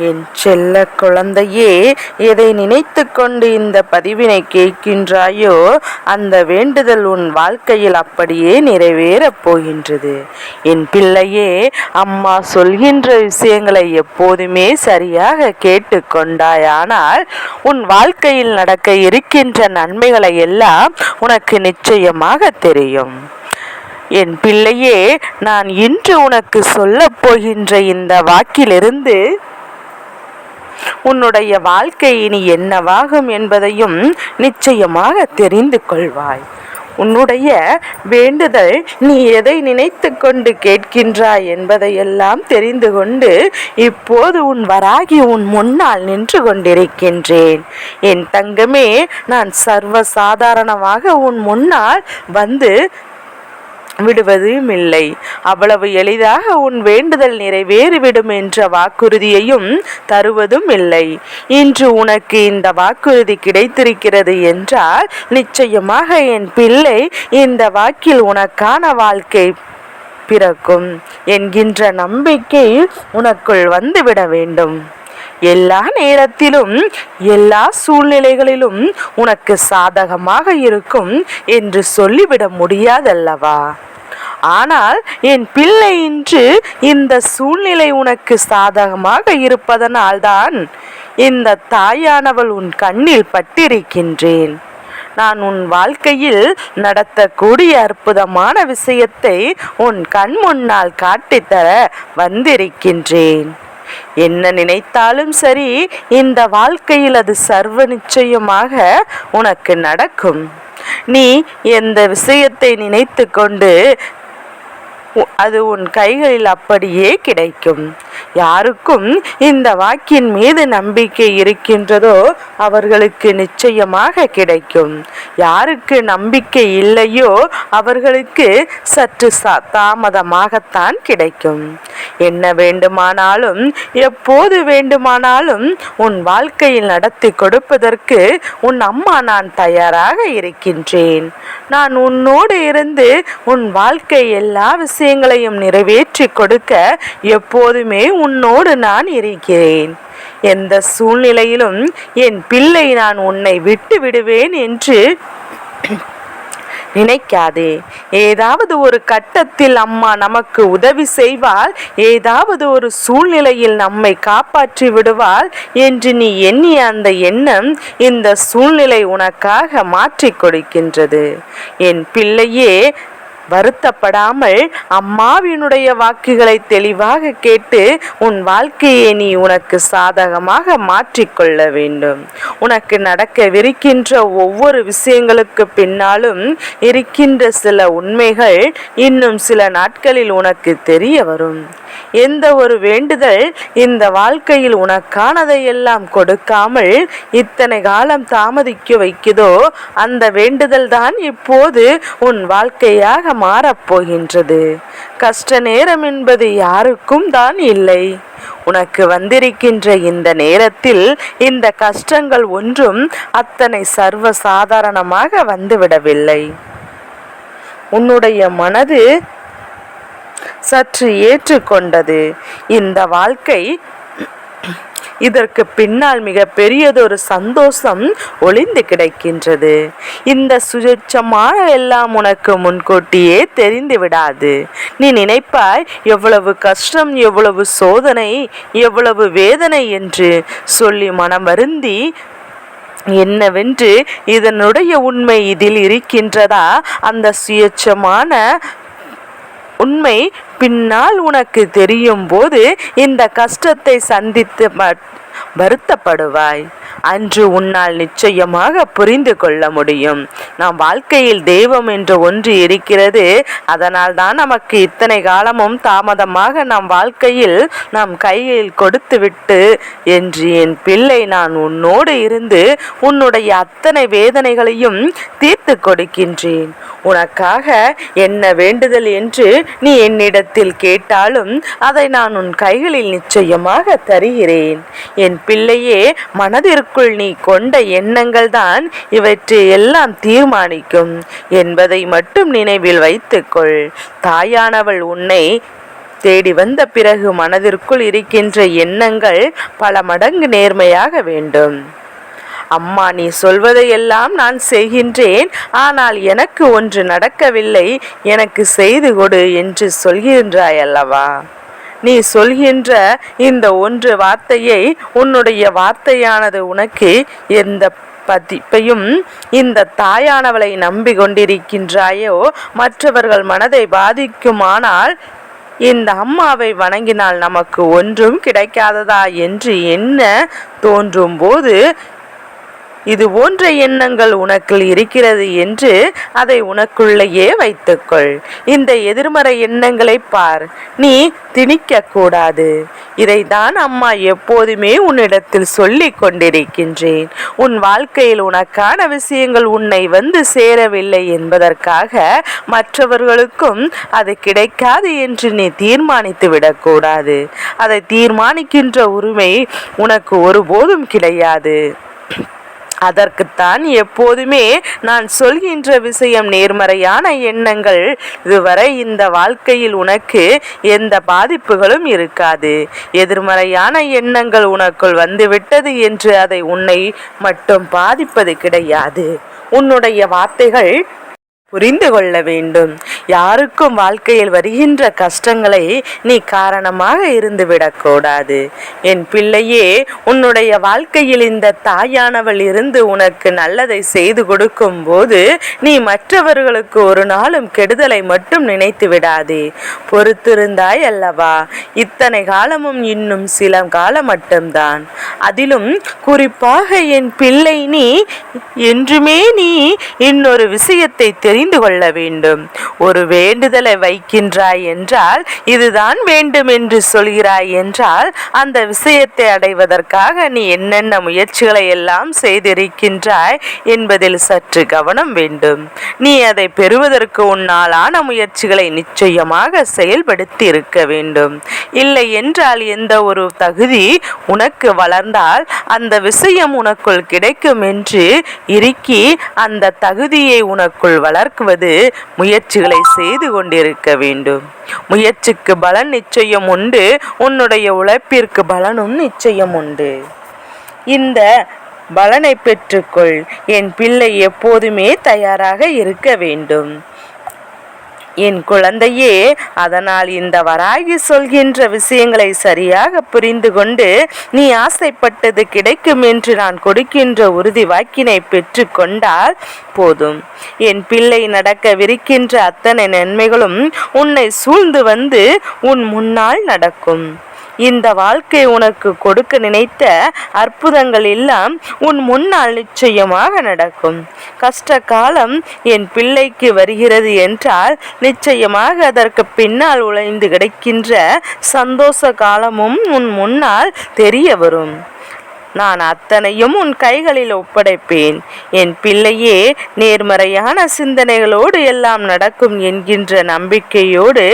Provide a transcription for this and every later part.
என் செல்ல குழந்தையே, எதை நினைத்து கொண்டு இந்த பதிவினை கேட்கின்றாயோ அந்த வேண்டுதல் உன் வாழ்க்கையில் அப்படியே நிறைவேறப் போகின்றது. என் பிள்ளையே, அம்மா சொல்கின்ற விஷயங்களை எப்போதுமே சரியாக கேட்டு கொண்டாயானால் உன் வாழ்க்கையில் நடக்க இருக்கின்ற நன்மைகளை எல்லாம் உனக்கு நிச்சயமாக தெரியும். என் பிள்ளையே, நான் இன்று உனக்கு சொல்லப் போகின்ற இந்த வாக்கிலிருந்து உன்னுடைய வாழ்க்கை இனி என்னவாகும் என்பதையும் நிச்சயமாக தெரிந்து கொள்வாய். உன்னுடைய வேண்டுதல் நீ எதை நினைத்து கொண்டு கேட்கின்றாய் என்பதையெல்லாம் தெரிந்து கொண்டு இப்போது உன் வராகி உன் முன்னால் நின்று கொண்டிருக்கின்றேன். என் தங்கமே, நான் சர்வ சாதாரணமாக உன் முன்னால் வந்து விடுவதும் இல்லை. அவ்வளவு எளிதாக உன் வேண்டுதல் நிறைவேறிவிடும் என்ற வாக்குறுதியையும் தருவதும் இல்லை. இன்று உனக்கு இந்த வாக்குறுதி கிடைத்திருக்கிறது என்றால் நிச்சயமாக என் பிள்ளை இந்த வாக்கில் உனக்கான வாழ்க்கை பிறக்கும் என்கின்ற நம்பிக்கை உனக்குள் வந்துவிட வேண்டும். எல்லா நேரத்திலும் எல்லா சூழ்நிலைகளிலும் உனக்கு சாதகமாக இருக்கும் என்று சொல்லிவிட முடியாதல்லவா? ஆனால் என் பிள்ளை, இன்று இந்த சூழ்நிலை உனக்கு சாதகமாக இருப்பதனால்தான் இந்த தாயானவள் உன் கண்ணில் பட்டிருக்கின்றேன். நான் உன் வாழ்க்கையில் நடத்தக்கூடிய அற்புதமான விஷயத்தை உன் கண் முன்னால் காட்டித்தர வந்திருக்கின்றேன். என்ன நினைத்தாலும் சரி, இந்த வாழ்க்கையில் அது சர்வ நிச்சயமாக உனக்கு நடக்கும். நீ எந்த விஷயத்தை நினைத்து கொண்டு அது உன் கைகளில் அப்படியே கிடைக்கும். யாருக்கும் இந்த வாக்கின் மீது நம்பிக்கை இருக்கின்றதோ அவர்களுக்கு நிச்சயமாக கிடைக்கும். யாருக்கு நம்பிக்கை இல்லையோ அவர்களுக்கு சற்று தாமதமாகத்தான் கிடைக்கும். என்ன வேண்டுமானாலும் எப்போது வேண்டுமானாலும் உன் வாழ்க்கையில் நடத்தி கொடுப்பதற்கு உன் அம்மா நான் தயாராக இருக்கின்றேன். நான் உன்னோடு இருந்து உன் வாழ்க்கை எல்லா விஷயங்களையும் நிறைவேற்றி கொடுக்க எப்போதுமே உன்னோடு நான் இருக்கிறேன். எந்த சூழ்நிலையிலும் என் பிள்ளை, நான் உன்னை விட்டு விடுவேன் என்று நினைக்காதே. ஏதாவது ஒரு கட்டத்தில் அம்மா நமக்கு உதவி செய்வாள், ஏதாவது ஒரு சூழ்நிலையில் நம்மை காப்பாற்றி விடுவாள் என்று நீ எண்ணிய அந்த எண்ணம் இந்த சூழ்நிலை உனக்காக மாற்றிக் கொடுக்கின்றது. என் பிள்ளையே, வருத்தப்படாமல் அம்மாவினுடைய வாக்குகளை தெளிவாக கேட்டு உன் வாழ்க்கையை நீ உனக்கு சாதகமாக மாற்றிக்கொள்ள வேண்டும். உனக்கு நடக்கவிருக்கின்ற ஒவ்வொரு விஷயங்களுக்கு பின்னாலும் இருக்கின்ற சில உண்மைகள் இன்னும் சில நாட்களில் உனக்கு தெரிய வரும். எந்த ஒரு வேண்டுதல் இந்த வாழ்க்கையில் உனக்கானதை எல்லாம் கொடுக்காமல் இத்தனை காலம் தாமதிக்க வைக்குதோ அந்த வேண்டுதல் தான் இப்போது உன் வாழ்க்கையாக மாறப்போகின்றது. கஷ்ட நேரம் என்பது யாருக்கும் தான் இல்லை. உனக்கு வந்திருக்கின்ற இந்த நேரத்தில் இந்த கஷ்டங்கள் ஒன்றும் அத்தனை சர்வ சாதாரணமாக வந்துவிடவில்லை. உன்னுடைய மனது சற்று ஏற்றுக்கொண்டது. இந்த வாழ்க்கை, இதற்கு பின்னால் மிக பெரியதொரு சந்தோஷம் ஒளிந்து கிடக்கின்றது. இந்த சுயட்சமான எல்லாம் உனக்கு முன்கூட்டியே தெரிந்து விடாது. நீ நினைப்பாய், எவ்வளவு கஷ்டம், எவ்வளவு சோதனை, எவ்வளவு வேதனை என்று சொல்லி மனம் வருந்தி என்னவென்று இதனுடைய உண்மை இதில் இருக்கின்றதா? அந்த சுயட்சமான உண்மை பின்னால் உனக்கு தெரியும் போது இந்த கஷ்டத்தை சந்தித்து வருத்தப்படுவாய். அன்று உன்னால் நிச்சயமாக புரிந்து கொள்ள முடியும். நம் வாழ்க்கையில் தெய்வம் என்று ஒன்று இருக்கிறது. அதனால் தான் நமக்கு இத்தனை காலமும் தாமதமாக நம் வாழ்க்கையில் நம் கையில் கொடுத்துவிட்டு என்று என் பிள்ளை, நான் உன்னோடு இருந்து உன்னுடைய அத்தனை வேதனைகளையும் தீர்த்து கொடுக்கின்றேன். உனக்காக என்ன வேண்டுதல் என்று நீ என்னிடத்தில் கேட்டாலும் அதை நான் உன் கைகளில் நிச்சயமாக தருகிறேன். என் பிள்ளையே, மனதிற்குள் நீ கொண்ட எண்ணங்கள் தான் இவற்றை எல்லாம் தீர்மானிக்கும் என்பதை மட்டும் நினைவில் வைத்துக்கொள். தாயானவள் உன்னை தேடி வந்த பிறகு மனதிற்குள் இருக்கின்ற எண்ணங்கள் பல மடங்கு நேர்மையாக வேண்டும். அம்மா, நீ சொல்வதையெல்லாம் நான் செய்கின்றேன், ஆனால் எனக்கு ஒன்று நடக்கவில்லை, எனக்கு செய்து கொடு என்று சொல்கின்றாய் அல்லவா? நீ சொல்கின்ற இந்த ஒன்று வார்த்தையை, உன்னுடைய வார்த்தையானது உனக்கு எந்த பதிப்பையும் இந்த தாயானவளை நம்பி கொண்டிருக்கின்றாயோ மற்றவர்கள் மனதை பாதிக்குமானால் இந்த அம்மாவை வணங்கினால் நமக்கு ஒன்றும் கிடைக்காததா என்று எண்ண தோன்றும் போது இது போன்ற எண்ணங்கள் உனக்குள் இருக்கிறது என்று அதை உனக்குள்ளேயே வைத்துக்கொள். இந்த எதிர்மறை எண்ணங்களை பார், நீ திணிக்க கூடாது. இதைதான் அம்மா எப்போதுமே உன்னிடத்தில் சொல்லிக் கொண்டிருக்கின்றேன். உன் வாழ்க்கையில் உனக்கான விஷயங்கள் உன்னை வந்து சேரவில்லை என்பதற்காக மற்றவர்களுக்கும் அது கிடைக்காது என்று நீ தீர்மானித்து விடக்கூடாது. அதை தீர்மானிக்கின்ற உரிமை உனக்கு ஒருபோதும் கிடையாது. அதற்குத்தான் எப்போதுமே நான் சொல்கின்ற விஷயம் நேர்மறையான எண்ணங்கள். இதுவரை இந்த வாழ்க்கையில் உனக்கு எந்த பாதிப்புகளும் இருக்காது. எதிர்மறையான எண்ணங்கள் உனக்குள் வந்துவிட்டது என்று அதை உன்னை மட்டும் பாதிப்பது கிடையாது. உன்னுடைய வார்த்தைகள் புரிந்து கொள்ள வேண்டும். யாருக்கும் வாழ்க்கையில் வருகின்ற கஷ்டங்களை நீ காரணமாக இருந்துவிடக்கூடாது. என் பிள்ளையே, உன்னுடைய வாழ்க்கையில் இந்த தாயானவள் இருந்து உனக்கு நல்லதை செய்து கொடுக்கும் போது நீ மற்றவர்களுக்கு ஒரு நாளும் கெடுதலை மட்டும் நினைத்து விடாதே. பொறுத்திருந்தாய் அல்லவா? இத்தனை காலமும் இன்னும் சில காலம் மட்டும்தான். அதிலும் குறிப்பாக என் பிள்ளை, நீ என்றுமே நீ இன்னொரு விஷயத்தை தெரிந்து கொள்ள வேண்டும். ஒரு வேண்டுதலை வைக்கின்றாய் என்றால், இதுதான் வேண்டும் என்று சொல்கிறாய் என்றால், அந்த விஷயத்தை அடைவதற்காக நீ என்னென்ன முயற்சிகளை எல்லாம் செய்திருக்கின்றாய் என்பதில் சற்று கவனம் வேண்டும். நீ அதை பெறுவதற்கு உன்னாலான முயற்சிகளை நிச்சயமாக செயல்படுத்தி இருக்க வேண்டும். இல்லை என்றால் எந்த ஒரு தகுதி உனக்கு வளர்ந்தால் அந்த விஷயம் உனக்குள் கிடைக்கும் என்று இறுக்கி அந்த தகுதியை உனக்குள் வளர்க்குவது முயற்சிகளை செய்து கொண்டிருக்க வேண்டும். முயற்சிக்கு பலன் நிச்சயம் உண்டு, உன்னுடைய உழைப்பிற்கு பலனும் நிச்சயம் உண்டு. இந்த பலனை பெற்றுக்கொள். என் பிள்ளை எப்போதுமே தயாராக இருக்க வேண்டும் என் குழந்தையே. அதனால் இந்த வராகி சொல்கின்ற விஷயங்களை சரியாக புரிந்து கொண்டு நீ ஆசைப்பட்டது கிடைக்கும் என்று நான் கொடுக்கின்ற உறுதி வாக்கினை பெற்று கொண்டால் போதும். என் பிள்ளை, நடக்கவிருக்கின்ற அத்தனை நன்மைகளும் உன்னை சூழ்ந்து வந்து உன் முன்னால் நடக்கும். இந்த வாழ்க்கை உனக்கு கொடுக்க நினைத்த அற்புதங்கள் எல்லாம் உன் முன்னால் நிச்சயமாக நடக்கும். கஷ்ட காலம் என் பிள்ளைக்கு வருகிறது என்றால் நிச்சயமாக அதற்கு பின்னால் உழைந்து கிடைக்கின்ற சந்தோஷ காலமும் உன் முன்னால் தெரிய வரும். நான் அத்தனையும் உன் கைகளில் ஒப்படைப்பேன். என் பிள்ளையே, நேர்மறையான சிந்தனைகளோடு எல்லாம் நடக்கும் என்கின்ற நம்பிக்கையோடு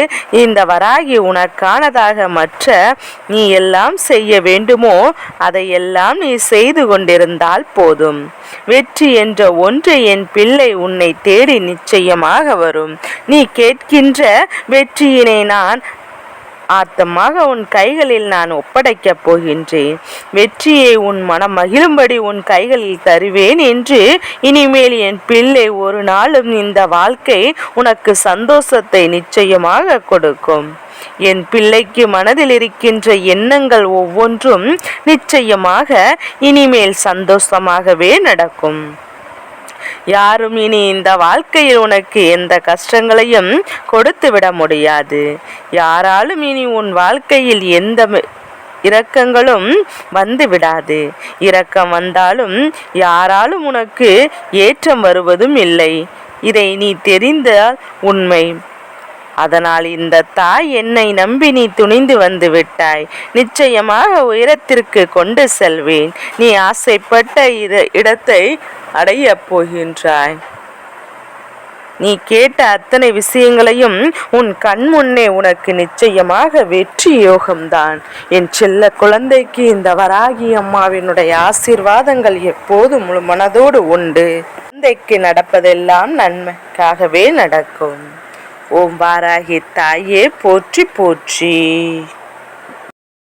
இந்த வராகி உனக்கானதாக மற்ற நீ எல்லாம் செய்ய வேண்டுமோ அதையெல்லாம் நீ செய்து கொண்டிருந்தால் போதும். வெற்றி என்ற ஒன்று என் பிள்ளை உன்னை தேடி நிச்சயமாக வரும். நீ கேட்கின்ற வெற்றியினை நான் ஆர்த்தமாக உன் கைகளில் நான் ஒப்படைக்கப் போகின்றேன். வெற்றியை உன் மனம் மகிழும்படி உன் கைகளில் தருவேன் என்று இனிமேல் என் பிள்ளை ஒரு நாளும் இந்த வாழ்க்கை உனக்கு சந்தோஷத்தை நிச்சயமாக கொடுக்கும். என் பிள்ளைக்கு மனதில் இருக்கின்ற எண்ணங்கள் ஒவ்வொன்றும் நிச்சயமாக இனிமேல் சந்தோஷமாகவே நடக்கும். யாரும் இனி இந்த வாழ்க்கையில் உனக்கு எந்த கஷ்டங்களையும் கொடுத்து விட முடியாது. யாராலும் இனி உன் வாழ்க்கையில் எந்த இரக்கங்களும் வந்து விடாது. இரக்கம் வந்தாலும் யாராலும் உனக்கு ஏற்றம் வருவதும் இல்லை. இதை நீ தெரிந்தால் உண்மை. அதனால் இந்த தாய் என்னை நம்பி நீ துணிந்து வந்து விட்டாய். நிச்சயமாக உயரத்திற்கு கொண்டு செல்வேன். நீ ஆசைப்பட்ட இடத்தை அடையப் போகின்றாய். நீ கேட்ட அத்தனை விஷயங்களையும் உன் கண் முன்னே உனக்கு நிச்சயமாக வெற்றி யோகம்தான். என் செல்ல குழந்தைக்கு இந்த வராகி அம்மாவினுடைய ஆசீர்வாதங்கள் எப்போது முழு மனதோடு உண்டு. குழந்தைக்கு நடப்பதெல்லாம் நன்மைக்காகவே நடக்கும். ஓம் வாராகி தாயே போற்றி போற்றி.